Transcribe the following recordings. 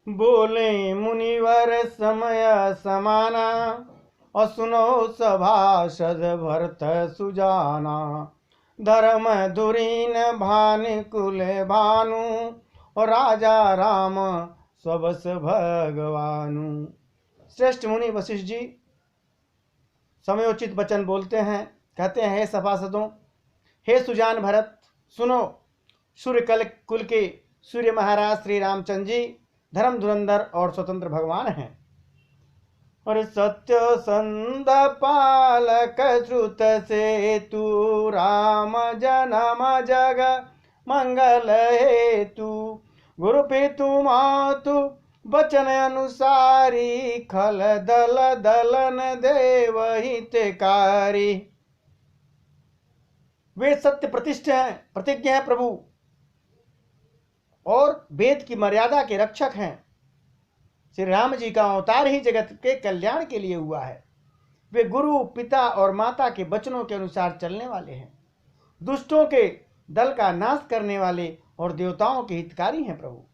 बोले मुनिवर समय समाना, और सुनो सभासद भरत सुजाना। धर्म धुरीन भानुकुल भानु, और राजा राम स्वबस भगवानु। श्रेष्ठ मुनि वशिष्ठ जी समयोचित वचन बोलते हैं। कहते हैं, हे सभासदों, हे सुजान भरत, सुनो। सूर्य कुल के सूर्य महाराज श्री रामचंद्र जी धर्म धुरंधर और स्वतंत्र भगवान हैं। और सत्य संद पालक श्रुत से तू, राम जनम जग मंगल हेतु। गुरु पितु मातु वचन अनुसारी, खल दल दलन देव हितकारी। वे सत्य प्रतिष्ठ हैं, प्रतिज्ञ है प्रभु, और वेद की मर्यादा के रक्षक हैं। श्री राम जी का अवतार ही जगत के कल्याण के लिए हुआ है। वे गुरु पिता और माता के वचनों के अनुसार चलने वाले हैं, दुष्टों के दल का नाश करने वाले और देवताओं के हितकारी हैं प्रभु।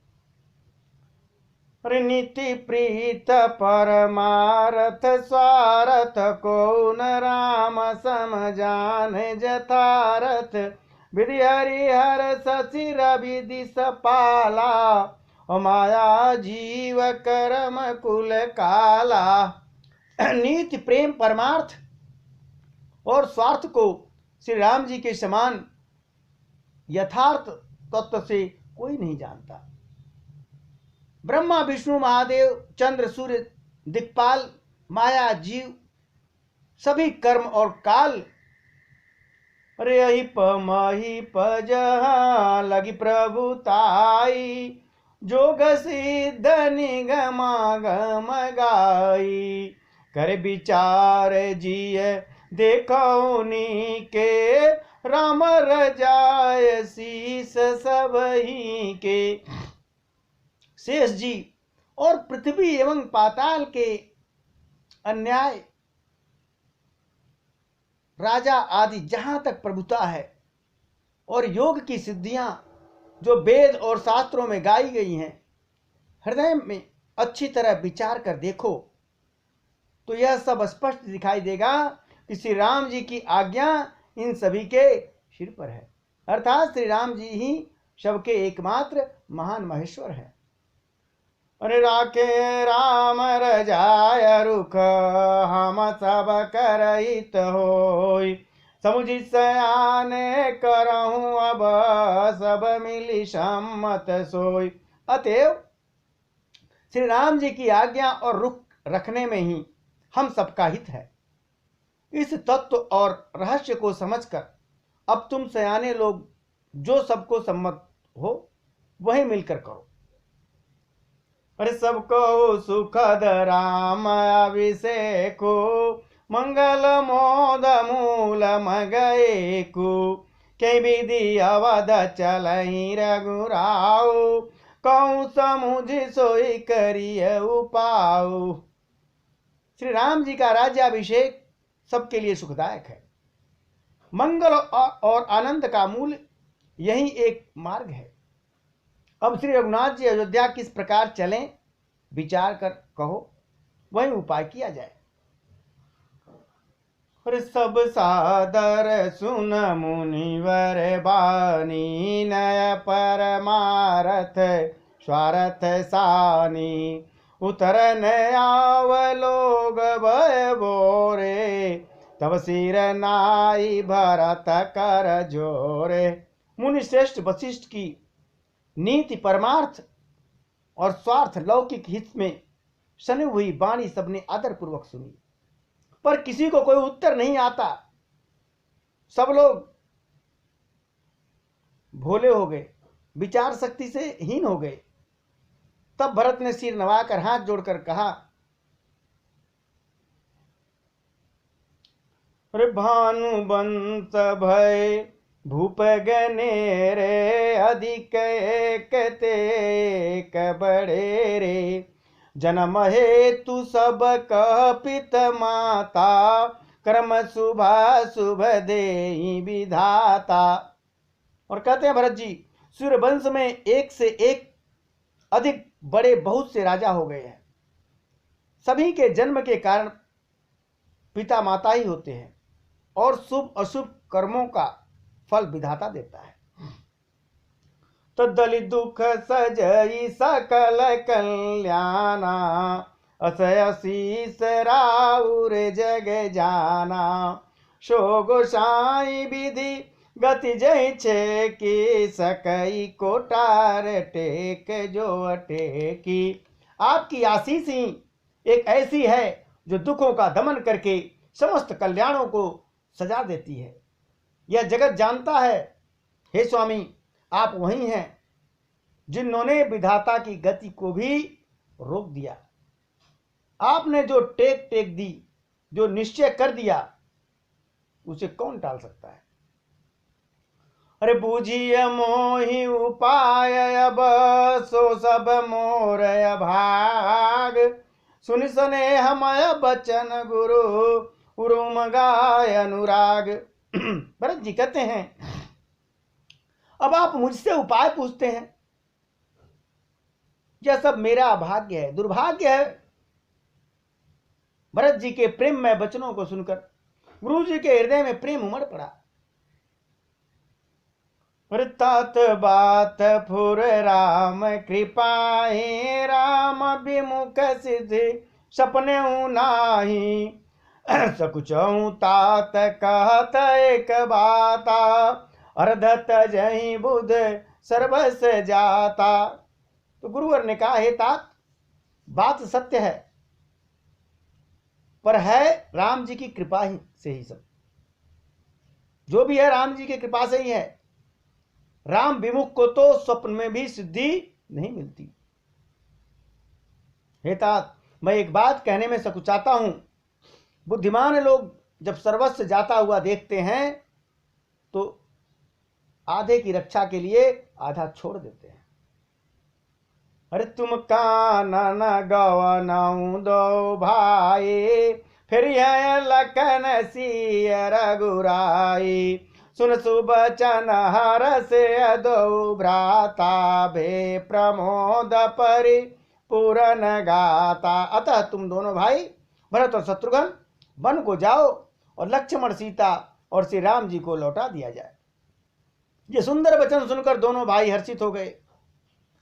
नीति प्रीत परमारथ स्वारथ, को न राम सम जान जथारथ। विधि हरिहर सशिर विधि सपाला, और माया जीव कर्म कुल काला। नीति प्रेम परमार्थ और स्वार्थ को श्री राम जी के समान यथार्थ तत्व से कोई नहीं जानता। ब्रह्मा विष्णु महादेव चंद्र सूर्य दिक्पाल माया जीव सभी कर्म और काल, अरे अहिप महिप जहाँ लगी प्रभुताई। जोग सिद्ध निगमागम गाई, कर विचार जिय देखो नी के। राम रजाय शीस सबही के। शेष जी और पृथ्वी एवं पाताल के अन्याय राजा आदि जहां तक प्रभुता है, और योग की सिद्धियां जो वेद और शास्त्रों में गाई गई हैं, हृदय में अच्छी तरह विचार कर देखो तो यह सब स्पष्ट दिखाई देगा कि श्री राम जी की आज्ञा इन सभी के सिर पर है। अर्थात श्री राम जी ही सबके एकमात्र महान महेश्वर है। अरे राखे राम रजाय रुख, हम सब करहित होय। समुझि सयाने करहूं अब, सब मिली सम्मत सोय। अतएव श्री राम जी की आज्ञा और रुख रखने में ही हम सबका हित है। इस तत्व और रहस्य को समझकर अब तुम सयाने लोग जो सबको सम्मत हो वही मिलकर करो। अरे सबको सुखद राम अभिषेको, मंगल मोद मूल मगएकु। के विधि अवध चलहि रघुराऊ, कहूँ समुझ सोई करिय उपाऊ। श्री राम जी का राज्याभिषेक सबके लिए सुखदायक है। मंगल और आनंद का मूल यही एक मार्ग है। अब श्री रघुनाथ जी अयोध्या किस प्रकार चलें विचार कर कहो, वही उपाय किया जाए। और सब सादर सुन मुनिवर बानी, नय परमारथ स्वारथ सानी। उतरन आव लोग भय बोरे, तब सिर नाई भरत कर जोरे। मुनि श्रेष्ठ वशिष्ठ की नीति परमार्थ और स्वार्थ लौकिक हित में सनी हुई वाणी सबने आदर पूर्वक सुनी, पर किसी को कोई उत्तर नहीं आता। सब लोग भोले हो गए, विचार शक्ति से हीन हो गए। तब भरत ने सिर नवाकर हाथ जोड़कर कहा, अरे भानुबंत भय भूप गने रे, अधिक एक बड़े रे। जन्म हेतु सब कपित माता, कर्म शुभ शुभ देहि विधाता। और कहते हैं भरत जी, सूर्य वंश में एक से एक अधिक बड़े बहुत से राजा हो गए हैं। सभी के जन्म के कारण पिता माता ही होते हैं और शुभ अशुभ कर्मों का फल विधाता देता है। तद्दलि दुख सजई सकल कल्याणा, असय शीस राउर जग जाना। सो गोसाई विधि गति जय छे की, सकई कोटार टेक जो अटेकी। आपकी आशीष ही एक ऐसी है जो दुखों का दमन करके समस्त कल्याणों को सजा देती है। यह जगत जानता है हे स्वामी, आप वही हैं जिन्होंने विधाता की गति को भी रोक दिया। आपने जो टेक दी, जो निश्चय कर दिया, उसे कौन टाल सकता है। अरे बूझिए मोहि उपाय अब, सो सब मोर भाग। सुन सने हमय बचन गुरु, उरुम गाय अनुराग। भरत जी कहते हैं, अब आप मुझसे उपाय पूछते हैं, यह सब मेरा अभाग्य है, दुर्भाग्य है। भरत जी के प्रेम में वचनों को सुनकर गुरु जी के हृदय में प्रेम उमड़ पड़ा। तात बात फुर राम कृपाए, राम विमुख सिद्धि सपने नाही। सकुचऊ तात कहत एक बाता, अर्धत जही बुध सर्वस जाता। तो गुरुवर ने कहा, हे तात, बात सत्य है, पर है राम जी की कृपा ही से ही सब। जो भी है राम जी की कृपा से ही है। राम विमुख को तो स्वप्न में भी सिद्धि नहीं मिलती। हे तात, मैं एक बात कहने में सकुचाता हूं। बुद्धिमान लोग जब सर्वस्व जाता हुआ देखते हैं तो आधे की रक्षा के लिए आधा छोड़ देते हैं। अरे तुम कानन गवनऊ दो भाई, फिर यह लखन सिय रघुराई। सुन सुबचन हरस दो भ्राता, भे प्रमोद परि पूरन गाता। अतः तुम दोनों भाई भरत और शत्रुघ्न वन को जाओ और लक्ष्मण सीता और श्री राम जी को लौटा दिया जाए। ये सुंदर वचन सुनकर दोनों भाई हर्षित हो गए।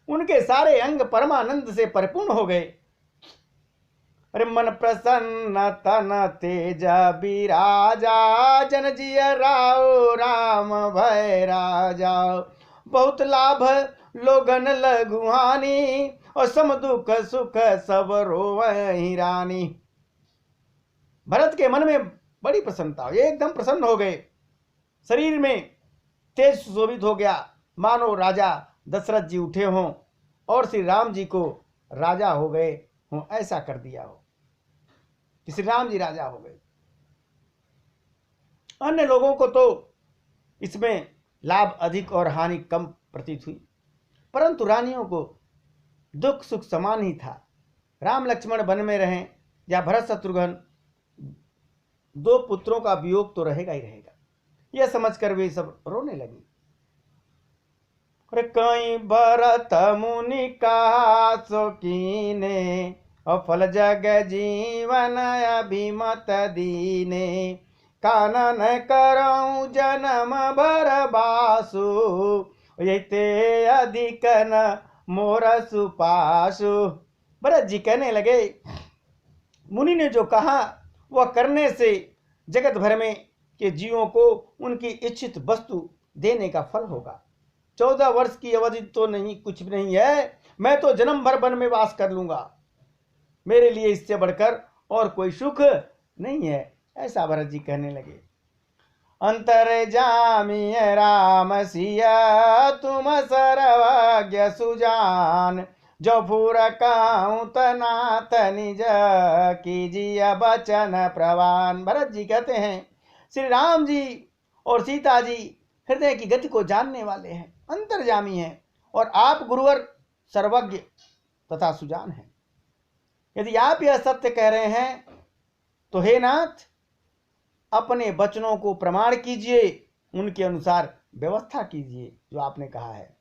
उनके सारे अंग परमानंद से परिपूर्ण हो गए। अरे मन प्रसन्न तन तेज बिराजा, जन जिय राव राम भय राजा। बहुत लाभ लोगन लघुहानी, और सम दुख सुख सब रोवहि रानी। भरत के मन में बड़ी प्रसन्नता, ये एकदम प्रसन्न हो गए। शरीर में तेज सुशोभित हो गया, मानो राजा दशरथ जी उठे हों और श्री राम जी को राजा हो गए हों, ऐसा कर दिया हो कि श्री राम जी राजा हो गए। अन्य लोगों को तो इसमें लाभ अधिक और हानि कम प्रतीत हुई, परंतु रानियों को दुख सुख समान ही था। राम लक्ष्मण वन में रहें या भरत शत्रुघ्न, दो पुत्रों का वियोग तो रहेगा ही रहेगा। यह समझकर वे सब रोने लगी। कई भरत मुनि का शौकीने, अफल जग जीवन अभिमत दीने। कानन करऊं जन्म भर बासु, ये अधिक न मोर सुपासु। भरत जी कहने लगे, मुनि ने जो कहा वह करने से जगत भर में के जीवों को उनकी इच्छित वस्तु देने का फल होगा। 14 वर्ष की अवधि तो नहीं, कुछ भी नहीं है। मैं तो जन्म भर वन में वास कर लूंगा, मेरे लिए इससे बढ़कर और कोई सुख नहीं है, ऐसा भरत जी कहने लगे। अंतर जामी राम सिया, तुम सर्वज्ञ सुजान। जो फूर कहूं तनाथ निज, कीजिए बचन प्रवान। भरत जी कहते हैं, श्री राम जी और सीता जी हृदय की गति को जानने वाले हैं, अंतर्जामी हैं, और आप गुरुवर सर्वज्ञ तथा सुजान हैं। यदि आप यह सत्य कह रहे हैं तो हे नाथ, अपने वचनों को प्रमाण कीजिए, उनके अनुसार व्यवस्था कीजिए जो आपने कहा है।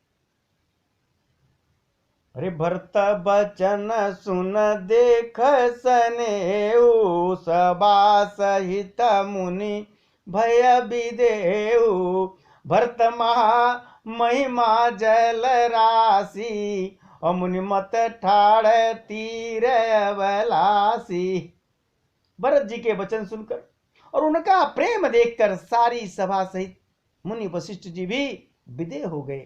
अरे भरत बचन सुन देख सनेऊ, सबा सहित मुनि भय विदेऊ। भरत महा महिमा जल राशि, और मुनि मत ठाड़ तीर अवलासी। भरत जी के वचन सुनकर और उनका प्रेम देखकर सारी सभा सहित मुनि वशिष्ठ जी भी विदेह हो गए।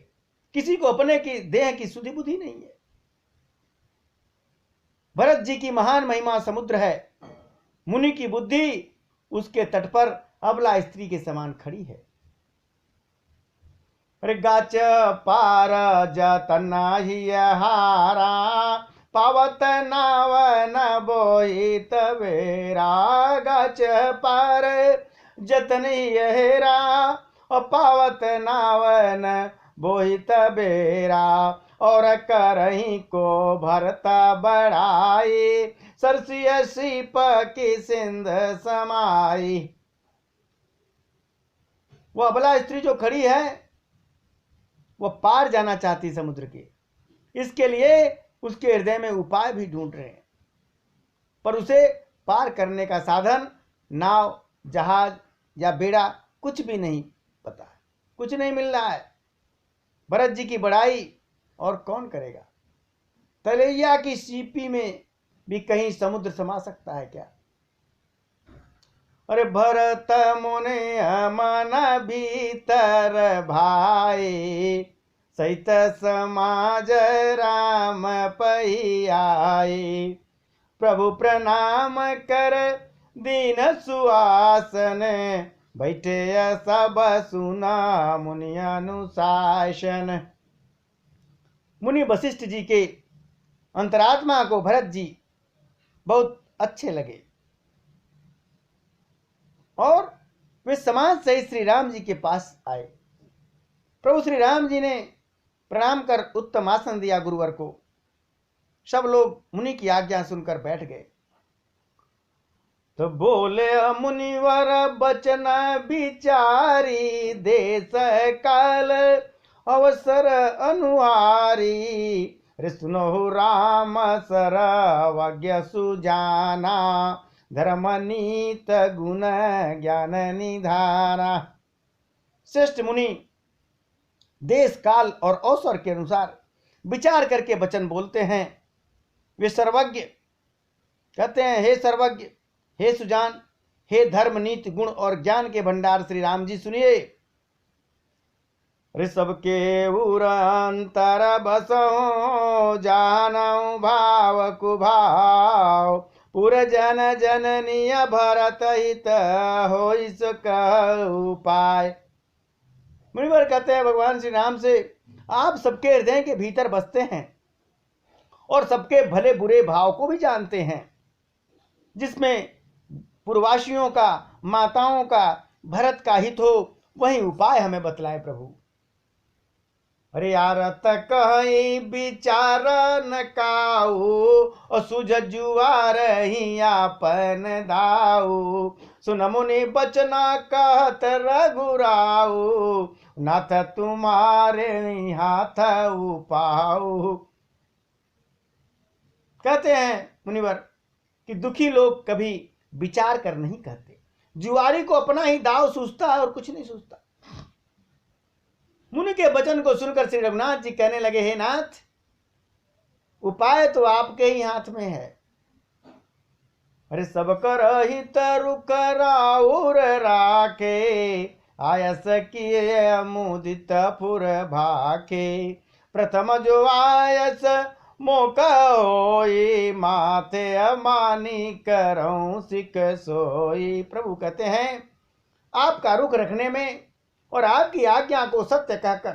किसी को अपने की देह की सुधि बुद्धि नहीं है। भरत जी की महान महिमा समुद्र है, मुनि की बुद्धि उसके तट पर अबला स्त्री के समान खड़ी है। अरे गाच पार जतना ही हारा, पावत नावन बोहित बेरा। गाच पार जतन हेरा, पावत नावन बोहित बेरा। और करही को भरता बढ़ाई, सरसिय सीप की सिंध समाई। वो अबला स्त्री जो खड़ी है वह पार जाना चाहती समुद्र के, इसके लिए उसके हृदय में उपाय भी ढूंढ रहे हैं, पर उसे पार करने का साधन नाव, जहाज या बेड़ा कुछ भी नहीं पता है, कुछ नहीं मिल रहा है। भरत जी की बड़ाई और कौन करेगा? तलैया की सीपी में भी कहीं समुद्र समा सकता है क्या? अरे भरत मुने मन भीतर भाई, सहित समाज राम पही आई। प्रभु प्रणाम कर दीन सुआसन, बैठे सब सुना मुनि अनुशासन। मुनि वशिष्ठ जी के अंतरात्मा को भरत जी बहुत अच्छे लगे और वे समाज सहित श्री राम जी के पास आए। प्रभु श्री राम जी ने प्रणाम कर उत्तम आसन दिया गुरुवर को। सब लोग मुनि की आज्ञा सुनकर बैठ गए। तो बोले मुनिवर बचन विचारी, देश काल अवसर अनुहारी। रे सुनो राम सरवज्ञ सुजाना, धर्म नीत गुण ज्ञान निधाना। श्रेष्ठ मुनि देश काल और अवसर के अनुसार विचार करके वचन बोलते हैं। वे सर्वज्ञ कहते हैं, हे सर्वज्ञ, हे सुजान, हे धर्म नीति गुण और ज्ञान के भंडार श्री राम जी सुनिए। ऋषभ के उर अंतर बसो, जानऊ भाव कुभाव। पुर जन जननीय भरत हित हो उपाय। मुनिवर कहते हैं भगवान श्री राम से, आप सबके हृदय के भीतर बसते हैं और सबके भले बुरे भाव को भी जानते हैं। जिसमें पूर्ववासियों का, माताओं का, भरत का हित हो, वही उपाय हमें बतलाए प्रभु। अरे यार कहीं विचार न काऊ, और सुझ जुआर ही आपन दाऊ। सुन मुनि बचना कहत रघुराऊ, नाथ तुम्हारे हाथ उपाऊ। कहते हैं मुनिवर कि दुखी लोग कभी विचार कर नहीं कहते। जुआरी को अपना ही दाव सूझता है और कुछ नहीं सूझता। मुनि के वचन को सुनकर श्री रघुनाथ जी कहने लगे, हे नाथ, उपाय तो आपके ही हाथ में है। अरे सब कर हित रुक राउर राखे, आयस किए मुदित पुर भाखे। प्रथम जो आयस मौका होई, माथे अमानी करऊं सिक सोई। प्रभु कहते हैं, आपका रुख रखने में और आपकी आज्ञा को सत्य कहकर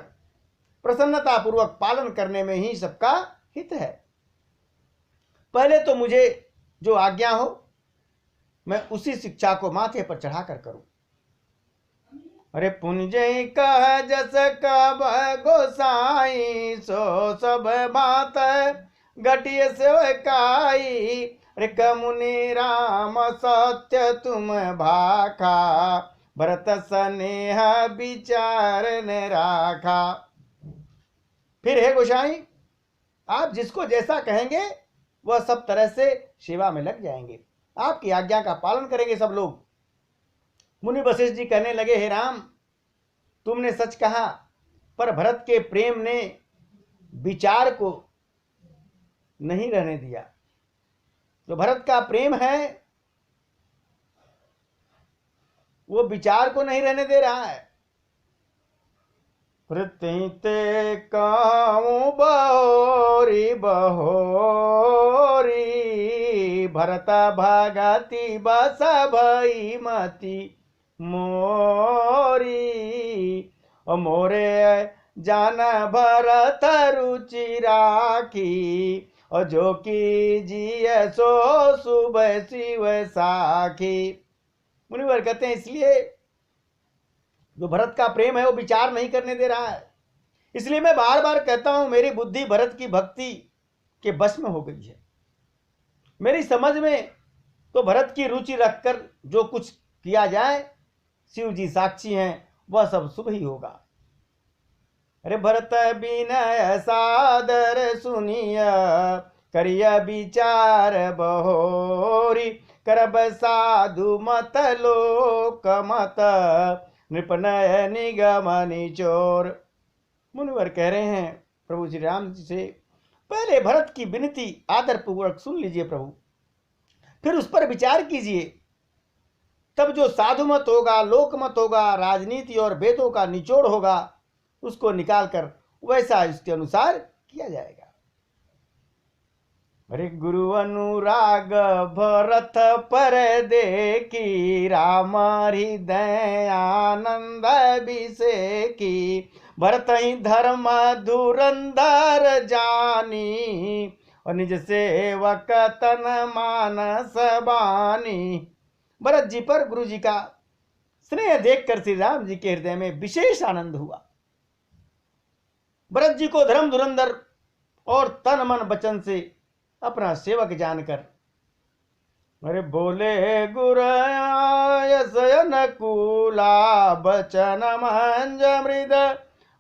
प्रसन्नता पूर्वक पालन करने में ही सबका हित है। पहले तो मुझे जो आज्ञा हो मैं उसी शिक्षा को माथे पर चढ़ाकर करूं। अरे पुंजय कह जस कब गोसाई, सो सब बात घटिय सेवकाई। अरे कमुनि राम सत्य तुम भाखा, भरत स्नेह विचार ने राखा। फिर हे गोसाई, आप जिसको जैसा कहेंगे वह सब तरह से सेवा में लग जाएंगे, आपकी आज्ञा का पालन करेंगे सब लोग। मुनि वशिष्ठ जी कहने लगे, हे राम, तुमने सच कहा, पर भरत के प्रेम ने विचार को नहीं रहने दिया। जो भरत का प्रेम है वो विचार को नहीं रहने दे रहा है। प्रतीते काऊ बहोरी बहोरी, भरत भगति बस भई मति मोरी। मोरे जान भरत रुचि राखी, और जो की जिय सो सुबह शिव साखी। मुनिवर कहते हैं इसलिए जो भरत का प्रेम है वो विचार नहीं करने दे रहा है। इसलिए मैं बार बार कहता हूं, मेरी बुद्धि भरत की भक्ति के बस में हो गई है। मेरी समझ में तो भरत की रुचि रखकर जो कुछ किया जाए, शिव जी साक्षी हैं, वह सब शुभ ही होगा। अरे भरत विनय सादर सुनिय, करिय विचार बहोरी। करब साधु मत लोक मत, नृपनय निगम निचोर। मुनिवर कह रहे हैं प्रभु श्री राम जी से, पहले भरत की विनती आदर पूर्वक सुन लीजिए प्रभु, फिर उस पर विचार कीजिए। तब जो साधु मत होगा, लोक मत होगा, राजनीति और वेदों का निचोड़ होगा, उसको निकालकर वैसा इसके अनुसार किया जाएगा। अरे गुरु अनुराग भरत पर देखी, राम हृदय आनंद अभिषेकी। भरत ही धर्म धुरंधर जानी, और निज सेवक तन मानस बानी। भरत जी पर गुरु जी का स्नेह देखकर श्री राम जी के हृदय में विशेष आनंद हुआ। भरत जी को धर्म धुरंधर और तन मन वचन से अपना सेवक जानकर, अरे बोले गुरयन कूला, बचन मंज मृद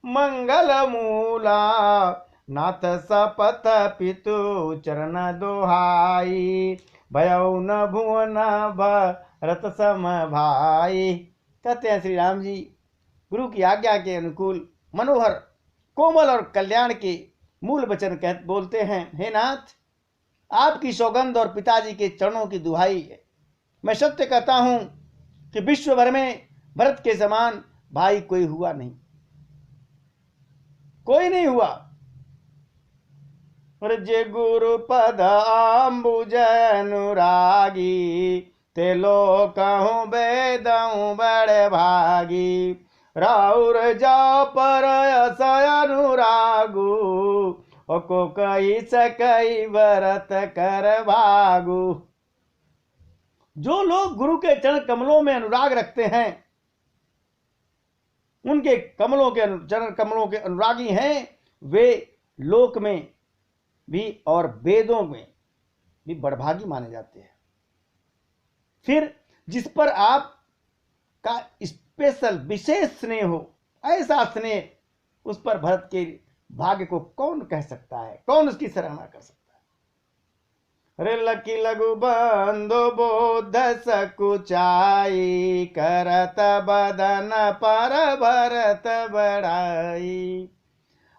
मंगल मूला। नाथ सपथ पितु चरण दोहाई, भयउ न भुवन भरत सम भाई। कहते हैं श्री राम जी गुरु की आज्ञा के अनुकूल मनोहर कोमल और कल्याण के मूल वचन बोलते हैं, हे नाथ, आपकी सौगंध और पिताजी के चरणों की दुहाई है। मैं सत्य कहता हूं कि विश्व भर में भरत के समान भाई कोई हुआ नहीं, कोई नहीं हुआ। जे गुरु पद आम्बुज अनुरागी, ते लो कहूं बेदऊं बड़े भागी। राउर जा पर असय अनुरागु, को कही सकई भरत कर भागु। जो लोग गुरु के चरण कमलों में अनुराग रखते हैं, उनके चरण कमलों के अनुरागी हैं, वे लोक में भी और वेदों में भी बड़भागी माने जाते हैं। फिर जिस पर आप का स्पेशल विशेष स्नेह हो, ऐसा स्नेह उस पर भरत के भाग्य को कौन कह सकता है, कौन उसकी सराहना कर सकता है। रे लकी लघु बंधु बोध सकुचाई, करत बदन पर भरत बड़ाई।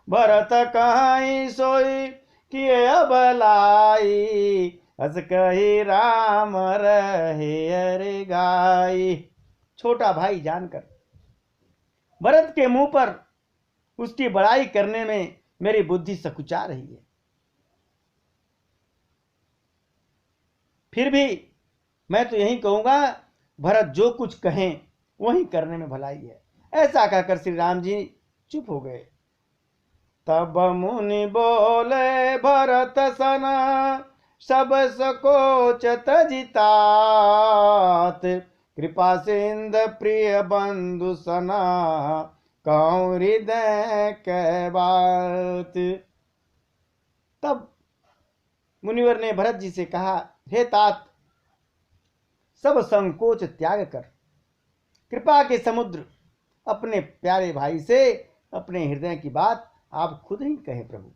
भरत कहीं सोई किए अबलाई, हस कही राम रहे अरे गाई। छोटा भाई जानकर भरत के मुंह पर उसकी बड़ाई करने में मेरी बुद्धि सकुचा रही है। फिर भी मैं तो यही कहूंगा, भरत जो कुछ कहें वही करने में भलाई है। ऐसा कहकर श्री राम जी चुप हो गए। तब मुनि बोले भरत सना, सब सकोच तजितात। कृपा सिंध प्रिय बंधु सना, कहूं हृदय के बात। तब मुनिवर ने भरत जी से कहा, हे तात, सब संकोच त्याग कर कृपा के समुद्र अपने प्यारे भाई से अपने हृदय की बात आप खुद ही कहे प्रभु।